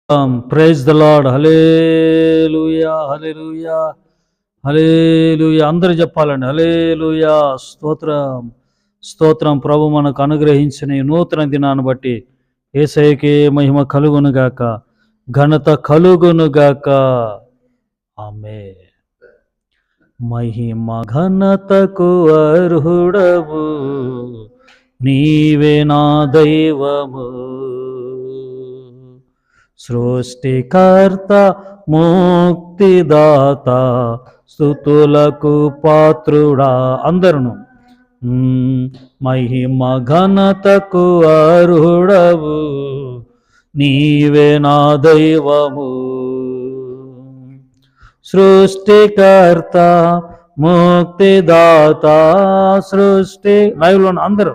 Praise the Lord. Hallelujah, hallelujah, hallelujah. అందరూ చెప్పాలండి. హల్లెలూయా. స్తోత్రం, స్తోత్రం. ప్రభు మనకు అనుగ్రహించిన ఈ నూతన దినాన్ని బట్టి యేసయ్యకే మహిమ కలుగునుగాక, ఘనత కలుగునుగాక. ఆమేన్. మహిమ ఘనతకు అర్హుడవు, నీవే నా దైవము. సృష్టికర్త, ముక్తిదాత, స్తుతులకు పాత్రుడా. అందరును మహిమ ఘనతకు అర్హుడవు, నీవే నా దైవము. సృష్టికర్త, ముక్తిదాత, లైవ్లో అందరూ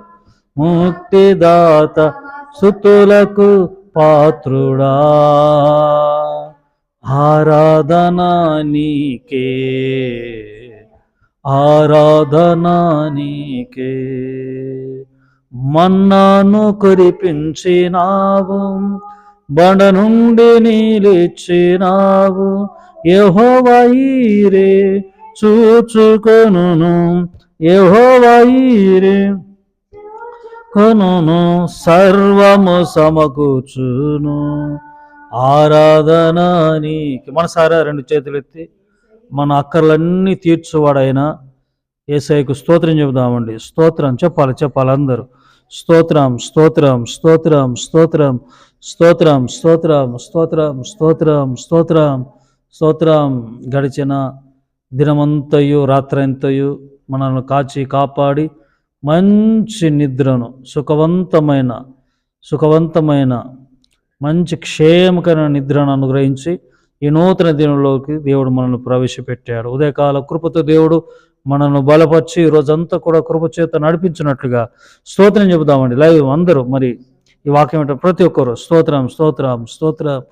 ముక్తిదాత, స్తుతులకు పాత్రుడా. ఆరాధనా నీకే, ఆరాధనా నీకే. మన్నాను కురిపించినావు, బండ నుండి నీలిచ్చినావు. యెహోవా ఈరే చూచుకొనును, యెహోవా ఈరే కొనును, సర్వము సమకూర్చును. ఆరాధన నీకు. మనసారా రెండు చేతులు ఎత్తి మన అక్కర్లన్నీ తీర్చువాడైనా యేసయ్యకు స్తోత్రం చెబుదామండి. స్తోత్రం చెప్పాలి అందరూ. స్తోత్రం, స్తోత్రం, స్తోత్రం, స్తోత్రం, స్తోత్రం, స్తోత్రం, స్తోత్రం, స్తోత్రం, స్తోత్రం, స్తోత్రం. గడిచిన దినమంతయు రాత్రంతయు మనల్ని కాచి కాపాడి మంచి నిద్రను, సుఖవంతమైన మంచి క్షేమకరమైన నిద్రను అనుగ్రహించి ఈ నూతన దినంలోకి దేవుడు మనల్ని ప్రవేశపెట్టాడు. ఉదయకాల కృపతో దేవుడు మనల్ని బలపరిచి రోజంతా కూడా కృపచేత నడిపించినట్లుగా స్తోత్రం చెబుదామండి. లైవ్ అందరూ మరి ఈ వాక్యం ఏంటో ప్రతి ఒక్కరు స్తోత్రం, స్తోత్రం, స్తోత్రం,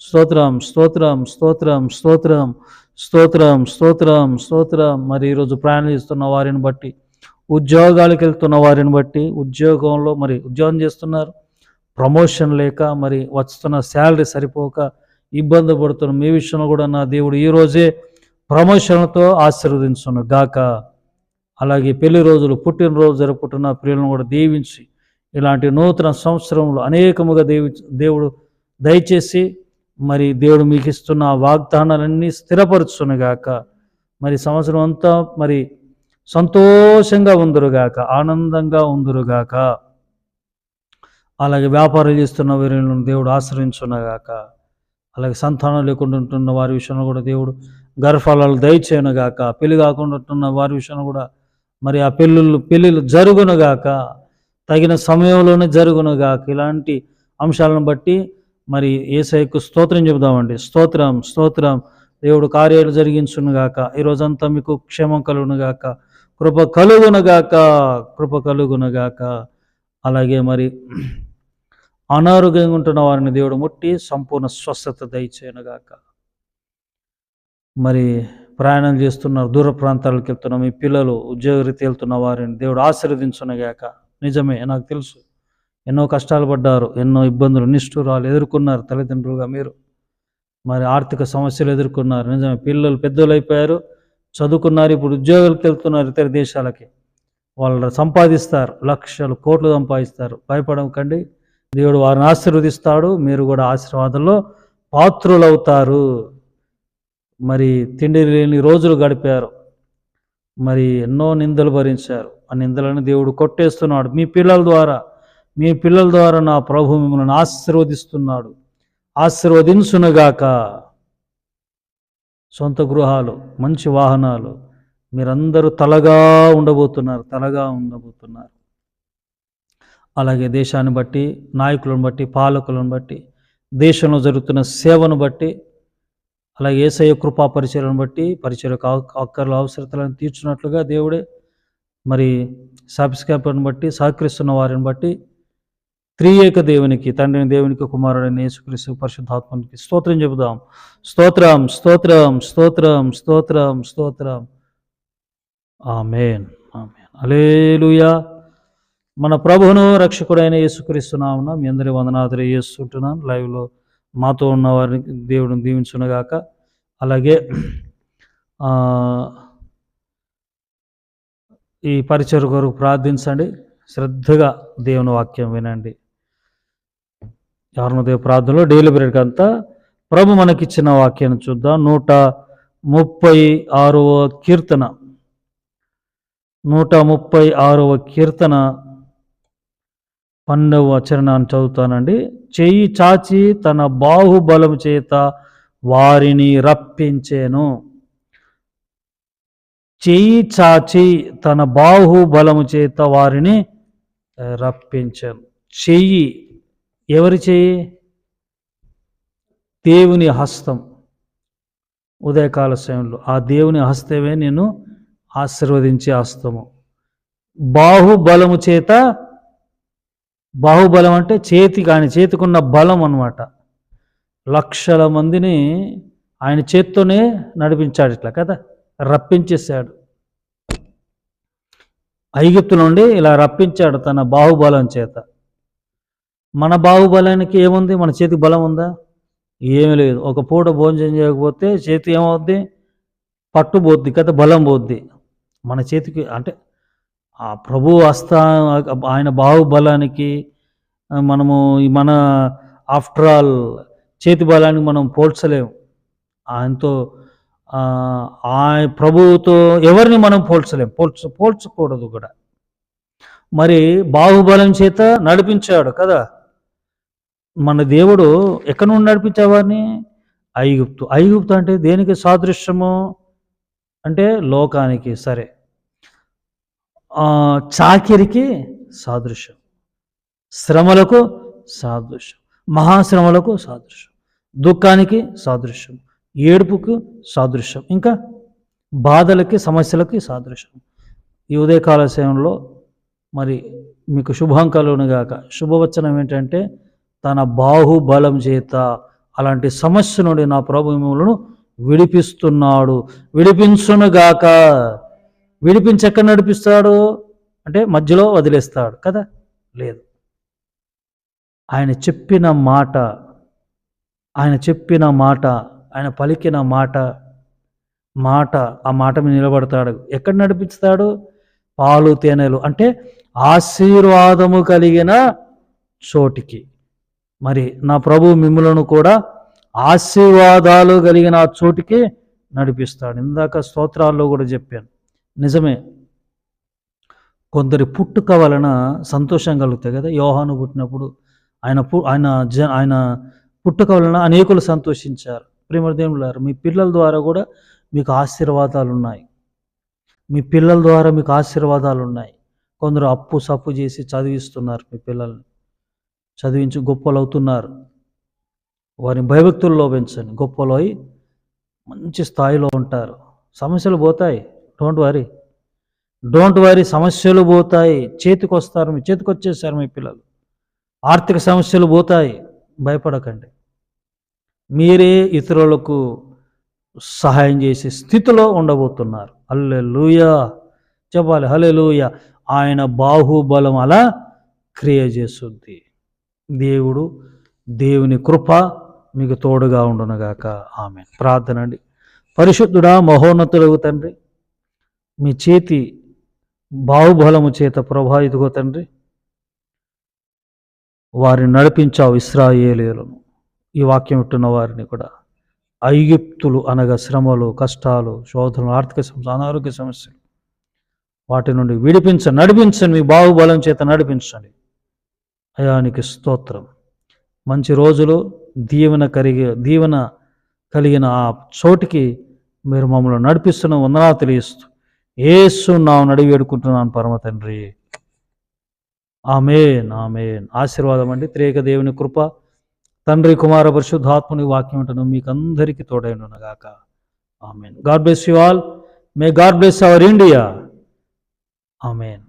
స్తోత్రం, స్తోత్రం, స్తోత్రం, స్తోత్రం, స్తోత్రం, స్తోత్రం, స్తోత్రం. మరి ఈరోజు ప్రయాణం చేస్తున్న వారిని బట్టి, ఉద్యోగాలకు వెళ్తున్న వారిని బట్టి, ఉద్యోగంలో మరి ఉద్యోగం చేస్తున్నారు, ప్రమోషన్ లేక మరి వస్తున్న శాలరీ సరిపోక ఇబ్బంది పడుతున్న మీ విషయంలో కూడా నా దేవుడు ఈరోజే ప్రమోషన్లతో ఆశీర్వదించును గాక. అలాగే పెళ్లి రోజులు, పుట్టినరోజు జరుపుకుంటున్న ప్రియులను కూడా దీవించి ఇలాంటి నూతన సంవత్సరంలో అనేకముగా దేవుడు దయచేసి మరి దేవుడు మీకు ఇస్తున్న వాగ్దానాలన్నీ స్థిరపరుచునుగాక. మరి సంవత్సరం అంతా మరి సంతోషంగా ఉందురుగాక, ఆనందంగా ఉందురుగాక. అలాగే వ్యాపారాలు చేస్తున్న వీరిని దేవుడు ఆశ్రయించునుగాక. అలాగే సంతానం లేకుండా ఉంటున్న వారి విషయంలో కూడా దేవుడు గర్భఫలాలు దయచేయనుగాక. పెళ్లి కాకుండా ఉంటున్న వారి విషయంలో కూడా మరి ఆ పెళ్ళిళ్ళు జరుగునుగాక, తగిన సమయంలోనే జరుగునుగాక. ఇలాంటి అంశాలను బట్టి మరి యేసయ్యకు స్తోత్రం చెబుదామండి. స్తోత్రం, స్తోత్రం. దేవుడు కార్యాలు జరిగించునుగాక. ఈరోజంతా మీకు క్షేమం కలుగునుగాక, కృప కలుగునుగాక, కృప కలుగునుగాక. అలాగే మరి అనారోగ్యంగా ఉంటున్న వారిని దేవుడు ముట్టి సంపూర్ణ స్వస్థత దయచేయనుగాక. మరి ప్రయాణం చేస్తున్నారు, దూర ప్రాంతాలకు వెళ్తున్న మీ పిల్లలు, ఉద్యోగరీత్యా వెళ్తున్న వారిని దేవుడు ఆశీర్వదించునుగాక. నిజమే, నాకు తెలుసు ఎన్నో కష్టాలు పడ్డారు, ఎన్నో ఇబ్బందులు, నిష్ఠురాలు ఎదుర్కొన్నారు తల్లిదండ్రులుగా మీరు. మరి ఆర్థిక సమస్యలు ఎదుర్కొన్నారు. నిజమే, పిల్లలు పెద్దలు అయిపోయారు, చదువుకున్నారు, ఇప్పుడు ఉద్యోగాలకు వెళ్తున్నారు ఇతర దేశాలకి. వాళ్ళు సంపాదిస్తారు, లక్షలు కోట్లు సంపాదిస్తారు. భయపడకండి, దేవుడు వారిని ఆశీర్వదిస్తాడు. మీరు కూడా ఆశీర్వాదంలో పాత్రులవుతారు. మరి తిండి లేని రోజులు గడిపారు, మరి ఎన్నో నిందలు భరించారు. ఆ నిందలను దేవుడు కొట్టేస్తున్నాడు. మీ పిల్లల ద్వారా నా ప్రభు మిమ్మల్ని ఆశీర్వదిస్తున్నాడు. ఆశీర్వదించునుగాక. సొంత గృహాలు, మంచి వాహనాలు, మీరందరూ తలగా ఉండబోతున్నారు. అలాగే దేశాన్ని బట్టి, నాయకులను బట్టి, పాలకులను బట్టి, దేశంలో జరుగుతున్న సేవను బట్టి, అలాగే యేసయ్య కృపా పరిచర్యను బట్టి, పరిచర్యకు అక్కర్ల అవసరతలను తీర్చినట్లుగా దేవుడే మరి సబ్స్క్రైబర్ని బట్టి, సహకరిస్తున్న వారిని బట్టి త్రియేక దేవునికి, తండ్రిని దేవునికి, కుమారుడైన యేసుక్రీస్తు పరిశుద్ధాత్మనికి స్తోత్రం చెబుదాం. స్తోత్రం, స్తోత్రం, స్తోత్రం, స్తోత్రం, స్తోత్రం. ఆమేన్, ఆమేన్. హల్లెలూయా. మన ప్రభువును రక్షకుడైన యేసుక్రీస్తు నామమున మీ అందరి వందనాలు తెలియజేస్తుంటున్నాను. లైవ్లో మాతో ఉన్న వారికి దేవుడిని దీవించునుగాక. అలాగే ఈ పరిచయ కొరకు ప్రార్థించండి. శ్రద్ధగా దేవుని వాక్యం వినండి. యావరుదేవ ప్రార్థనలో డైలీ బ్రెడ్ అంతా ప్రభు మనకిచ్చిన వాక్యాన్ని చూద్దాం. 136వ కీర్తన 136వ కీర్తన 12వ వచనాన్ని చదువుతానండి. చెయ్యి చాచి తన బాహుబలము చేత వారిని రప్పించేను. చెయ్యి చాచి తన బాహుబలము చేత వారిని రప్పించాను. చెయ్యి ఎవరి చెయ్యి? దేవుని హస్తం. ఉదయకాల సమయంలో ఆ దేవుని హస్తమే నేను ఆశీర్వదించే హస్తము. బాహుబలము చేత, బాహుబలం అంటే చేతి కాని చేతికున్న బలం అన్నమాట. లక్షల మందిని ఆయన చేత్తోనే నడిపించాడు, ఇట్లా కదా, రప్పించేశాడు. ఐగుప్తు నుండి ఇలా రప్పించాడు తన బాహుబలం చేత. మన బాహుబలానికి ఏముంది? మన చేతికి బలం ఉందా? ఏమీ లేదు. ఒక పూట భోజనం చేయకపోతే చేతి ఏమవుద్ది? పట్టుబోద్ది కదా, బలం పోద్ది. మన చేతికి అంటే ఆ ప్రభు ఆయన బాహుబలానికి మనము మన ఆఫ్టర్ ఆల్ చేతి బలానికి మనం పోల్చలేము. ఆయనతో ప్రభువుతో ఎవరిని మనం పోల్చలేము, పోల్చకూడదు కూడా. మరి బాహుబలం చేత నడిపించాడు కదా మన దేవుడు. ఎక్కడి నుండి నడిపించేవారిని? ఐగుప్తు. ఐగుప్తు అంటే దేనికి సాదృశ్యము అంటే లోకానికి. సరే, చాకిరికి సాదృశ్యం, శ్రమలకు సాదృశ్యం, మహాశ్రమలకు సాదృశ్యం, దుఃఖానికి సాదృశ్యం, ఏడుపుకు సాదృశ్యం, ఇంకా బాధలకి సమస్యలకి సాదృశ్యం. ఈ ఉదయకాల సమయంలో మరి మీకు శుభాంకాలుగాక. శుభవచనం ఏంటంటే తన బాహుబలం చేత అలాంటి సమస్య నుండి నా ప్రభు మిమ్మలను విడిపిస్తున్నాడు. విడిపించునుగాక. విడిపించి ఎక్కడ నడిపిస్తాడు అంటే మధ్యలో వదిలేస్తాడు కదా? లేదు. ఆయన చెప్పిన మాట, ఆయన పలికిన మాట ఆ మాట మీద నిలబడతాడు. ఎక్కడ నడిపిస్తాడు? పాలు తేనెలు అంటే ఆశీర్వాదము కలిగిన చోటికి. మరి నా ప్రభు మిమ్ములను కూడా ఆశీర్వాదాలు కలిగిన ఆ చోటికి నడిపిస్తాడు. ఇందాక స్తోత్రాల్లో కూడా చెప్పాను. నిజమే, కొందరి పుట్టుక వలన సంతోషం కలుగుతాయి కదా. యోహాను పుట్టినప్పుడు ఆయన పుట్టుక వలన అనేకులు సంతోషించారు. ప్రియదేవులారా, మీ పిల్లల ద్వారా కూడా మీకు ఆశీర్వాదాలు ఉన్నాయి. మీ పిల్లల ద్వారా మీకు ఆశీర్వాదాలు ఉన్నాయి. కొందరు అప్పు సప్పు చేసి చదివిస్తున్నారు. మీ పిల్లల్ని చదివించి గొప్పలు అవుతున్నారు. వారిని భయభక్తుల్లో పెంచండి. గొప్పలు అయి మంచి స్థాయిలో ఉంటారు. సమస్యలు పోతాయి. Don't worry. సమస్యలు పోతాయి. చేతికి వస్తారు. మీ చేతికి వచ్చేసారు మీ పిల్లలు. ఆర్థిక సమస్యలు పోతాయి. భయపడకండి. మీరే ఇతరులకు సహాయం చేసే స్థితిలో ఉండబోతున్నారు. హల్లెలూయా చెప్పాలి. హల్లెలూయా. ఆయన బాహుబలం అలా క్రియ చేస్తుంది. దేవుని కృప మీకు తోడుగా ఉండునుగాక. ఆమేన్. ప్రార్థన అండి. పరిశుద్ధుడా, మహోన్నతుడగు తండ్రి, మీ చేతి బాహుబలము చేత ప్రభా, ఇదిగో తండ్రి, వారిని నడిపించావు ఇశ్రాయేలీయులను. ఈ వాక్యం వింటున్న వారిని కూడా ఐగుప్తులు అనగా శ్రమలు, కష్టాలు, శోధనలు, ఆర్థిక సమస్యలు, అనారోగ్య సమస్యలు, వాటి నుండి నడిపించండి. మీ బాహుబలం చేత నడిపించండి. అయానికి స్తోత్రం. మంచి రోజులు, దీవెన కలిగిన ఆ చోటికి మీరు మమ్మల్ని నడిపిస్తున్న వందనాలు తెలియస్తూ యేసు నామమున అడిగి వేడుకుంటున్నాను పరమ తండ్రి. ఆమేన్. ఆశీర్వాదం అండి. త్రియేక దేవుని కృప, తండ్రి, కుమార, పరిశుద్ధాత్మని వాక్యం ఉంటున్నాం మీకు అందరికీ తోడైనగాక. Amen. God bless you all. May God bless our India. Amen.